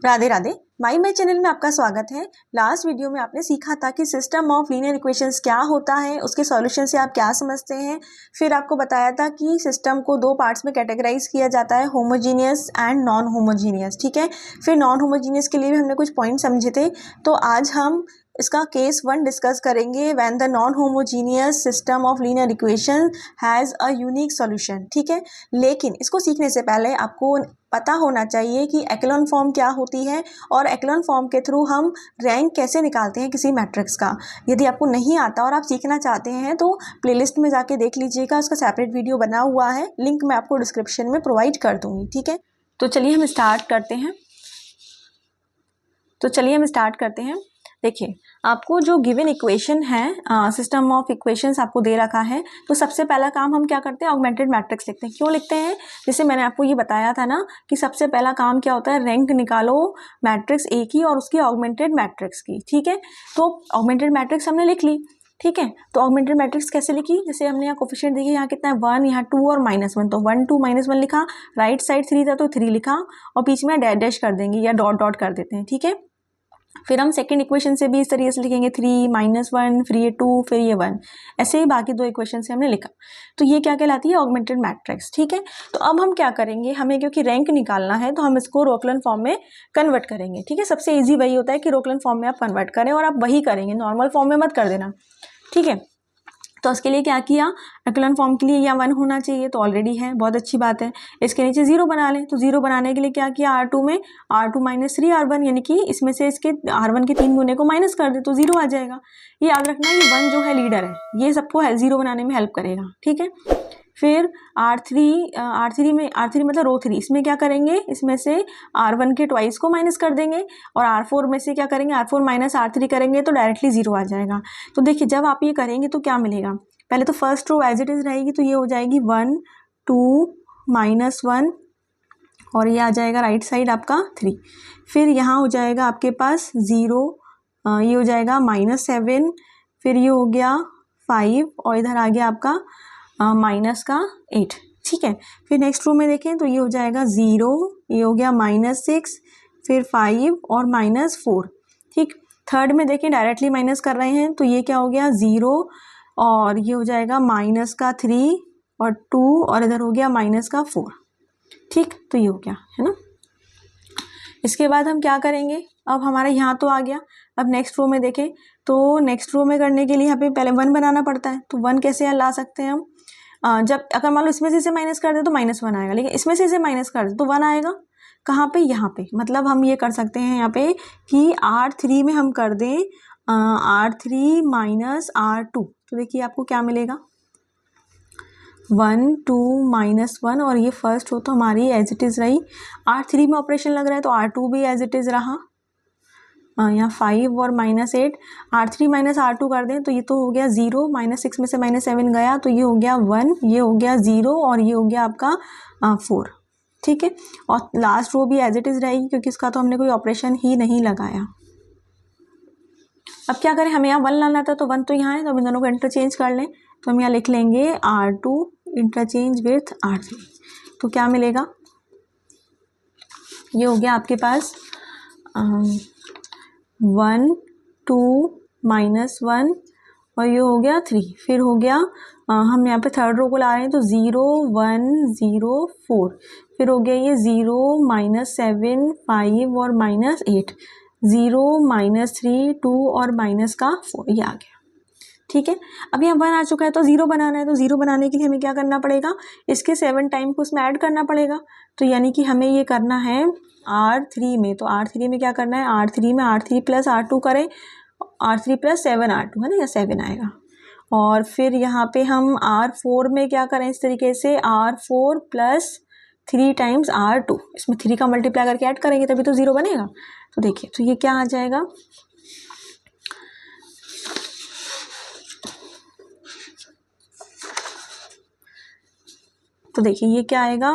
Radhe Radhe. My channel में आपका स्वागत है। लास्ट वीडियो में आपने सीखा था कि सिस्टम ऑफ लीनियर इक्वेशंस क्या होता है, उसके सॉल्यूशन से आप क्या समझते हैं। फिर आपको बताया था कि सिस्टम को दो पार्ट्स में कैटेगराइज किया जाता है, होमोजीनियस एंड नॉन होमोजीनियस। ठीक है, फिर नॉन होमोजीनियस के लिए भी हमने कुछ पॉइंट समझे थे। तो आज हम इसका केस 1 डिस्कस करेंगे, when the non homogeneous system of linear equation has a unique solution. ठीक है, लेकिन इसको सीखने से पहले आपको पता होना चाहिए कि एक्लोन फॉर्म क्या होती है और एक्लोन फॉर्म के थ्रू हम रैंक कैसे निकालते हैं किसी मैट्रिक्स का। यदि आपको नहीं आता और आप सीखना चाहते हैं तो प्लेलिस्ट में जाके देख लीजिएगा, उसका सेपरेट वीडियो बना हुआ है, लिंक मैं आपको डिस्क्रिप्शन में प्रोवाइड कर दूँगी। ठीक है, तो चलिए हम स्टार्ट करते हैं। देखिए, आपको जो गिवन इक्वेशन है, सिस्टम ऑफ इक्वेशंस आपको दे रखा है, तो सबसे पहला काम हम क्या करते हैं, ऑगमेंटेड मैट्रिक्स लिखते हैं। क्यों लिखते हैं? जैसे मैंने आपको ये बताया था ना कि सबसे पहला काम क्या होता है, रैंक निकालो मैट्रिक्स ए की और उसकी ऑगमेंटेड मैट्रिक्स की। ठीक है, तो ऑगमेंटेड मैट्रिक्स हमने लिख ली। ठीक है, तो ऑगमेंटेड मैट्रिक्स कैसे लिखी? जैसे हमने यहाँ कोफिशिएंट देखिए, यहाँ कितना है 1, यहाँ 2 और -1, तो 1 2 -1 लिखा, राइट साइड 3 था तो 3 लिखा और बीच में डैश डैश कर देंगे या डॉट डॉट कर देते हैं। ठीक है, फिर हम सेकंड इक्वेशन से भी इस तरीके से लिखेंगे, 3 -1, फिर ये 2, फिर ये 1, ऐसे ही बाकी दो इक्वेशन से हमने लिखा। तो ये क्या कहलाती है, ऑगमेंटेड मैट्रिक्स। ठीक है, तो अब हम क्या करेंगे, हमें क्योंकि रैंक निकालना है तो हम इसको रोकलन फॉर्म में कन्वर्ट करेंगे। ठीक है, सबसे ईजी वही होता है कि रोकलन फॉर्म में आप कन्वर्ट करें और आप वही करेंगे, नॉर्मल फॉर्म में मत कर देना। ठीक है, तो उसके लिए क्या किया, एक्लोन फॉर्म के लिए यहाँ 1 होना चाहिए, तो ऑलरेडी है, बहुत अच्छी बात है। इसके नीचे 0 बना लें, तो 0 बनाने के लिए क्या किया, R2 में R2 - 3 R1, यानी कि इसमें से इसके R1 के 3 गुने को माइनस कर दे तो 0 आ जाएगा। ये याद रखना, ये 1 जो है लीडर है, ये सबको 0 बनाने में हेल्प करेगा। ठीक है, फिर R3 मतलब रो 3, इसमें क्या करेंगे, इसमें से R1 के ट्वाइस को माइनस कर देंगे और R4 में से क्या करेंगे, R4 - R3 करेंगे तो डायरेक्टली 0 आ जाएगा। तो देखिए, जब आप ये करेंगे तो क्या मिलेगा, पहले तो first row as it is रहेगी, तो ये हो जाएगी 1 2 -1 और ये आ जाएगा राइट साइड आपका 3। फिर यहाँ हो जाएगा आपके पास 0, ये हो जाएगा -7, फिर ये हो गया 5 और इधर आ गया आपका -8। ठीक है, फिर नेक्स्ट रो में देखें तो ये हो जाएगा 0, ये हो गया -6, फिर 5 और -4। ठीक, थर्ड में देखें डायरेक्टली माइनस कर रहे हैं, तो ये क्या हो गया 0 और ये हो जाएगा -3 और 2 और इधर हो गया -4। ठीक, तो ये हो गया है ना। इसके बाद हम क्या करेंगे, अब हमारे यहाँ तो आ गया, अब नेक्स्ट रो में देखें तो नेक्स्ट रो में करने के लिए यहाँ पे पहले 1 बनाना पड़ता है। तो 1 कैसे ला सकते हैं हम, जब अगर मान लो इसमें से इसे माइनस कर दे तो -1 आएगा, लेकिन इसमें से इसे माइनस कर दे तो 1 आएगा। कहाँ पे, यहाँ पे, मतलब हम ये कर सकते हैं यहाँ पे कि R3 में हम कर दें R3 - R2, तो देखिए आपको क्या मिलेगा, 1 2 -1 और ये फर्स्ट रो तो हमारी एज इट इज़ रही। R3 में ऑपरेशन लग रहा है तो R2 भी एज इट इज़ रहा। यहाँ 5 और -8, R3 - R2 कर दें तो ये तो हो गया 0, -6 में से -7 गया तो ये हो गया 1, ये हो गया 0 और ये हो गया आपका 4। ठीक है, और लास्ट रो भी एज इट इज़ रहेगी क्योंकि इसका तो हमने कोई ऑपरेशन ही नहीं लगाया। अब क्या करें, हमें यहाँ 1 लाना था तो 1 तो यहाँ है, तो हम इन दोनों को इंटरचेंज कर लें, तो हम यहाँ लिख लेंगे R2 इंटरचेंज विथ R3, तो क्या मिलेगा, ये हो गया आपके पास 1 2 -1 और ये हो गया 3, फिर हो गया हम यहाँ पे थर्ड रो को ला रहे हैं तो 0 1 0 4, फिर हो गया ये 0 -7 5 और -8, 0 -3 2 और -4, ये आ गया। ठीक है, अब यहाँ 1 आ चुका है तो 0 बनाना है, तो 0 बनाने के लिए हमें क्या करना पड़ेगा, इसके 7 टाइम को उसमें ऐड करना पड़ेगा। तो यानी कि हमें ये करना है R3 में, तो R3 में क्या करना है, R3 में R3 + R2 करें, R3 + 7 R2 है ना, या 7 आएगा। और फिर यहाँ पे हम R4 में क्या करें, इस तरीके से R4 + 3 टाइम्स R2, इसमें 3 का मल्टीप्लाई करके ऐड करेंगे तभी तो 0 बनेगा। तो देखिए, तो ये क्या आ जाएगा, तो देखिए ये क्या आएगा,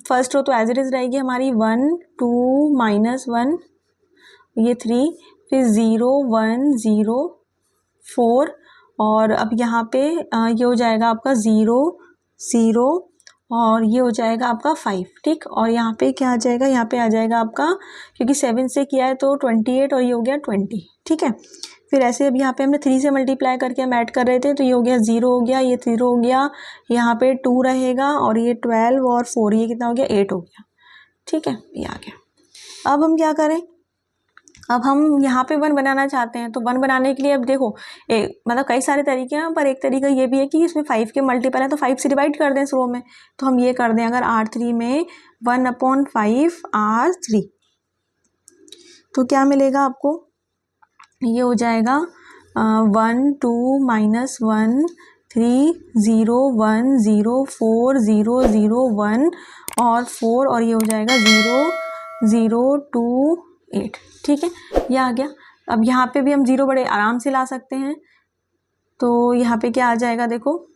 फर्स्ट रो तो एज इट इज़ रहेगी हमारी 1 2 -1, ये 3, फिर 0 1 0 4 और अब यहाँ पे ये हो जाएगा आपका 0 0 और ये हो जाएगा आपका 5, ठीक। और यहाँ पे क्या आ जाएगा, यहाँ पे आ जाएगा आपका, क्योंकि 7 से किया है तो 28 और ये हो गया 20, ठीक है। फिर ऐसे अब यहाँ पे हमने 3 से मल्टीप्लाई करके हम ऐड कर रहे थे, तो ये हो गया 0 हो गया, ये 0 हो गया, यहाँ पे 2 रहेगा और ये 12 और 4, ये कितना हो गया 8 हो गया, ठीक है, ये आ गया। अब हम क्या करें, अब हम यहाँ पे 1 बनाना चाहते हैं, तो 1 बनाने के लिए अब देखो मतलब कई सारे तरीके हैं, पर एक तरीका ये भी है कि इसमें 5 के मल्टीपल है तो 5 से डिवाइड कर दें इस रो में। तो हम ये कर दें, अगर R3 में 1/5 R3, तो क्या मिलेगा आपको, ये हो जाएगा 1 2 -1 3 0 1 0 4 0 0 1 और 4 और ये हो जाएगा 0 0 2 8, ठीक है, ये आ गया। अब यहाँ पे भी हम 0 बड़े आराम से ला सकते हैं, तो यहाँ पे क्या आ जाएगा, देखो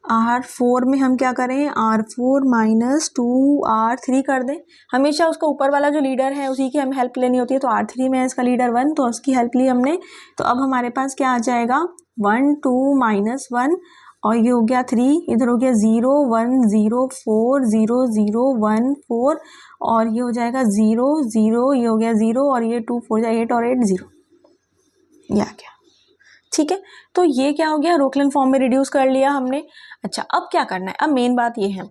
R4 में हम क्या करें, R4 - 2 R3 कर दें। हमेशा उसका ऊपर वाला जो लीडर है उसी की हमें हेल्प लेनी होती है, तो R3 में है इसका लीडर 1, तो उसकी हेल्प ली हमने। तो अब हमारे पास क्या आ जाएगा, 1 2 -1 और ये हो गया 3, इधर हो गया 0 1 0 4 0 0 1 4 और ये हो जाएगा 0 0, ये हो गया 0 और ये 2 4 8 और 8 0, ये आ गया, ठीक है। तो ये क्या हो गया, रोकलन फॉर्म में रिड्यूस कर लिया हमने। अच्छा, अब क्या करना है, अब मेन बात ये है,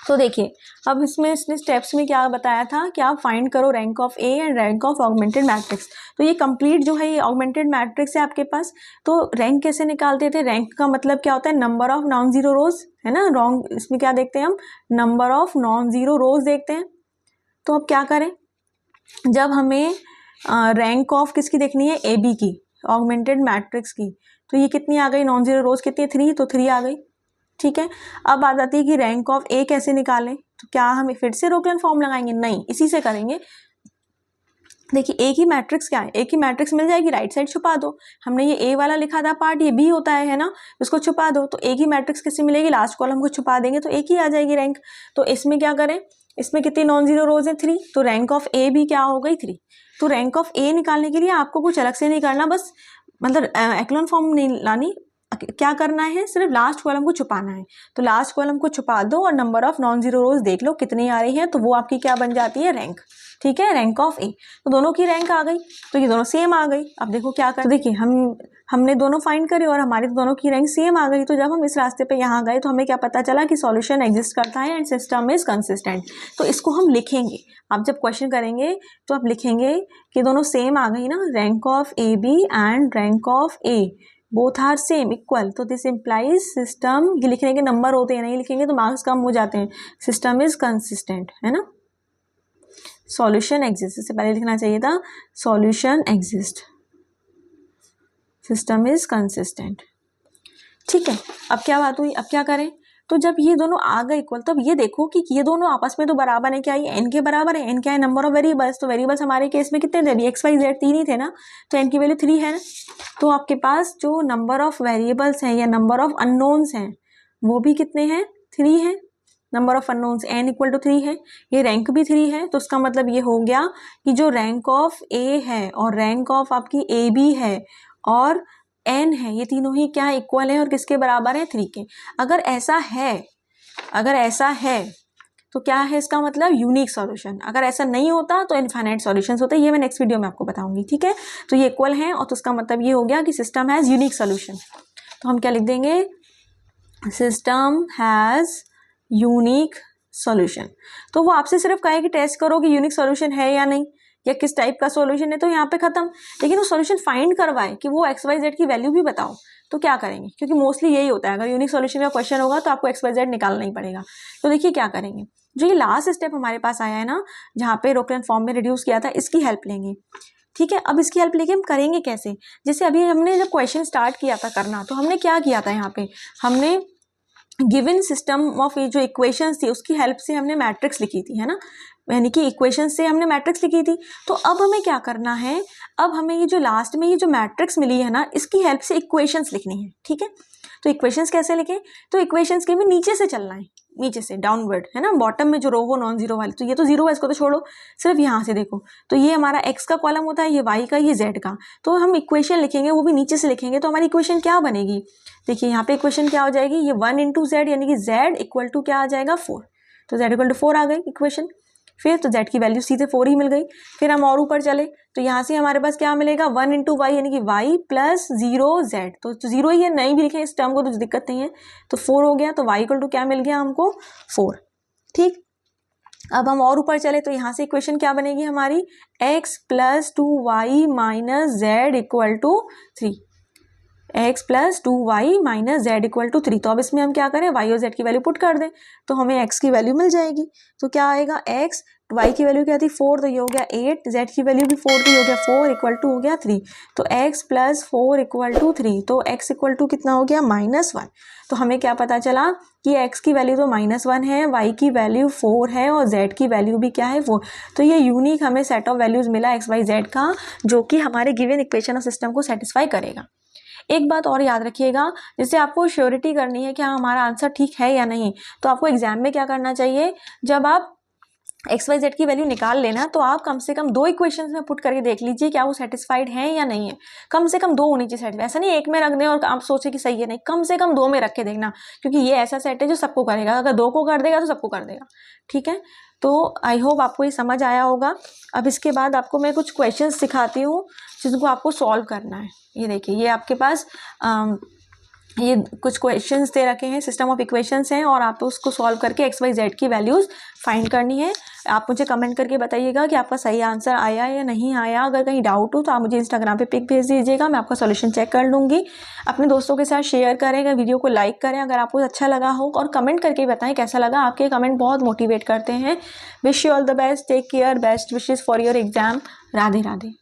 तो देखिए अब इसमें इसने स्टेप्स में क्या बताया था कि आप फाइंड करो rank of A and rank of augmented matrix. तो ये कंप्लीट जो है ये ऑगमेंटेड मैट्रिक्स है आपके पास। तो रैंक कैसे निकालते थे, रैंक का मतलब क्या होता है, नंबर ऑफ नॉन जीरो रोज, है ना। रॉन्ग इसमें क्या देखते हैं हम, नंबर ऑफ नॉन जीरो रोज देखते हैं। तो अब क्या करें, जब हमें रैंक ऑफ किसकी देखनी है, ए बी की, ऑगमेंटेड मैट्रिक्स की, तो ये कितनी आ गई, नॉन जीरो रोज कितनी है 3, तो 3 आ गई, ठीक है। अब बात आती है कि रैंक ऑफ ए कैसे निकालें, तो क्या हम फिर से रोकलन फॉर्म लगाएंगे, नहीं, इसी से करेंगे। देखिए ए की मैट्रिक्स क्या है, ए की मैट्रिक्स मिल जाएगी, राइट साइड छुपा दो। हमने ये ए वाला लिखा था पार्ट, ये बी होता है ना, उसको छुपा दो। तो ए की मैट्रिक्स किससे मिलेगी, लास्ट कॉलम को छुपा देंगे तो एक ही आ जाएगी रैंक। तो इसमें क्या करें, इसमें कितनी नॉन जीरो रोज है 3, तो रैंक ऑफ ए भी क्या हो गई 3। तो रैंक ऑफ ए निकालने के लिए आपको कुछ अलग से नहीं करना, बस मतलब एक्लोन फॉर्म नहीं लानी, क्या करना है, सिर्फ लास्ट कॉलम को छुपाना है। तो लास्ट कॉलम को छुपा दो और नंबर ऑफ नॉन जीरो रोज देख लो कितनी आ रही है, तो वो आपकी क्या बन जाती है, रैंक, ठीक है, रैंक ऑफ ए। तो दोनों की रैंक आ गई, तो ये दोनों सेम आ गई। अब देखो क्या कर, तो देखिए हमने दोनों फाइंड करे और हमारी दोनों की रैंक सेम आ गई। तो जब हम इस रास्ते पे यहाँ गए तो हमें क्या पता चला कि सॉल्यूशन एग्जिस्ट करता है एंड सिस्टम इज कंसिस्टेंट। तो इसको हम लिखेंगे, आप जब क्वेश्चन करेंगे तो आप लिखेंगे कि दोनों सेम आ गई ना, rank of A B and rank of A both are same equal. तो दिस इम्प्लाइज सिस्टम, ये लिखने के नंबर होते हैं, नहीं लिखेंगे तो मार्क्स कम हो जाते हैं। सिस्टम इज कंसिस्टेंट, है ना, सॉल्यूशन एग्जिस्ट, इससे पहले लिखना चाहिए था solution exist, system is consistent, ठीक है। अब क्या बात हुई, अब क्या करें, तो जब ये दोनों आ गए इक्वल, तब ये देखो कि ये दोनों आपस में तो बराबर है, क्या ये एन के बराबर है, एन क्या है, नंबर ऑफ वेरिएबल्स। तो वेरिएबल्स हमारे केस में कितने थे, अभी एक्स वाई जेड 3 ही थे ना, तो एन की वैल्यू 3 है ना। तो आपके पास जो नंबर ऑफ वेरिएबल्स हैं या नंबर ऑफ अननोन्स हैं वो भी कितने हैं, 3 हैं। Number of unknowns n equal to 3 है, ये रैंक भी 3 है। तो उसका मतलब ये हो गया कि जो रैंक ऑफ ए है और रैंक ऑफ आपकी ए बी है और n है, ये तीनों ही क्या इक्वल है और किसके बराबर है, 3 के। अगर ऐसा है तो क्या है इसका मतलब, यूनिक सॉल्यूशन। अगर ऐसा नहीं होता तो इनफाइनाइट सॉल्यूशंस होते हैं, ये मैं नेक्स्ट वीडियो में आपको बताऊंगी, ठीक है। तो ये इक्वल है और तो उसका मतलब ये हो गया कि सिस्टम हैज यूनिक सॉल्यूशन। तो हम क्या लिख देंगे, सिस्टम हैज यूनिक सॉल्यूशन। तो वो आपसे सिर्फ कहे कि टेस्ट करो कि यूनिक सॉल्यूशन है या नहीं, या किस टाइप का सॉल्यूशन है, तो यहाँ पे खत्म। लेकिन वो सॉल्यूशन फाइंड करवाए कि वो एक्स वाई जेड की वैल्यू भी बताओ, तो क्या करेंगे, क्योंकि मोस्टली यही होता है, अगर यूनिक सॉल्यूशन का क्वेश्चन होगा तो आपको एक्स वाई जेड निकालना ही पड़ेगा। तो देखिए क्या करेंगे, जो ये लास्ट स्टेप हमारे पास आया है ना, जहाँ पे रोकलन फॉर्म में रिड्यूस किया था, इसकी हेल्प लेंगे, ठीक है। अब इसकी हेल्प लेके हम करेंगे कैसे, जैसे अभी हमने जब क्वेश्चन स्टार्ट किया था करना, तो हमने क्या किया था, यहाँ पे हमने गिवन सिस्टम ऑफ जो इक्वेशंस थी उसकी हेल्प से हमने मैट्रिक्स लिखी थी, है ना। यानी कि इक्वेशन से हमने मैट्रिक्स लिखी थी। तो अब हमें क्या करना है, अब हमें ये जो लास्ट में ये जो मैट्रिक्स मिली है ना, इसकी हेल्प से इक्वेशंस लिखनी है, ठीक है। तो इक्वेशंस कैसे लिखें, तो इक्वेशंस के भी नीचे से चलना है, नीचे से डाउनवर्ड, है ना। बॉटम में जो रो हो नॉन जीरो वाली, तो ये तो जीरो है, इसको तो छोड़ो, सिर्फ यहाँ से देखो। तो ये हमारा एक्स का कॉलम होता है, ये वाई का, ये जेड का। तो हम इक्वेशन लिखेंगे, वो भी नीचे से लिखेंगे। तो हमारी इक्वेशन क्या बनेगी, देखिए यहाँ पे इक्वेशन क्या हो जाएगी, ये 1 इंटू जेड, यानी कि जेड इक्वल टू क्या आ जाएगा 4। तो जेड इक्वल टू 4 आ गई इक्वेशन। फिर तो जेड की वैल्यू सीधे 4 ही मिल गई। फिर हम और ऊपर चले तो यहाँ से हमारे पास क्या मिलेगा, 1 इंटू वाई, यानी कि वाई प्लस 0 जेड। तो जीरो ही है, नहीं भी लिखें इस टर्म को तो दिक्कत नहीं है। तो 4 हो गया, तो वाई इक्वल टू क्या मिल गया हमको 4, ठीक। अब हम और ऊपर चले तो यहाँ से इक्वेशन क्या बनेगी हमारी, x plus 2y minus z equal to 3, x plus 2y minus z equal to 3। तो अब इसमें हम क्या करें, y और z की वैल्यू पुट कर दें, तो हमें x की वैल्यू मिल जाएगी। तो क्या आएगा, x, y की वैल्यू क्या थी 4, तो ये हो गया 8, z की वैल्यू भी 4, तो ये हो गया 4 इक्वल टू हो गया 3। तो x प्लस 4 इक्वल टू 3, तो x इक्वल टू कितना हो गया -1। तो हमें क्या पता चला कि x की वैल्यू तो -1 है, y की वैल्यू 4 है और z की वैल्यू भी क्या है 4। तो ये यूनिक हमें सेट ऑफ वैल्यूज मिला x y z का, जो कि हमारे गिवन इक्वेशन और सिस्टम को सेटिस्फाई करेगा। एक बात और याद रखिएगा, जैसे आपको श्योरिटी करनी है कि हाँ हमारा आंसर ठीक है या नहीं, तो आपको एग्जाम में क्या करना चाहिए, जब आप एक्स वाई जेड की वैल्यू निकाल लेना, तो आप कम से कम 2 इक्वेशंस में पुट करके देख लीजिए क्या वो सेटिस्फाइड है या नहीं है। कम से कम 2 होनी चाहिए सेटिस्फाइड, ऐसा नहीं एक में रख दें और आप सोचें कि सही है, नहीं, कम से कम 2 में रख के देखना, क्योंकि ये ऐसा सेट है जो सबको करेगा। अगर 2 को कर देगा तो सबको कर देगा, ठीक है। तो आई होप आपको ये समझ आया होगा। अब इसके बाद आपको मैं कुछ क्वेश्चन सिखाती हूँ जिनको आपको सॉल्व करना है। ये देखिए, ये आपके पास ये कुछ क्वेश्चंस दे रखे हैं, सिस्टम ऑफ इक्वेशंस हैं, और आपको उसको सॉल्व करके एक्स वाई जेड की वैल्यूज़ फाइंड करनी है। आप मुझे कमेंट करके बताइएगा कि आपका सही आंसर आया या नहीं आया। अगर कहीं डाउट हो तो आप मुझे इंस्टाग्राम पे पिक भेज दीजिएगा, मैं आपका सॉल्यूशन चेक कर लूँगी। अपने दोस्तों के साथ शेयर करें, अगर वीडियो को लाइक करें अगर आपको अच्छा लगा हो, और कमेंट करके बताएं कैसा लगा। आपके कमेंट बहुत मोटिवेट करते हैं। Wish you all the best, take care, best wishes for your exam. Radhe Radhe.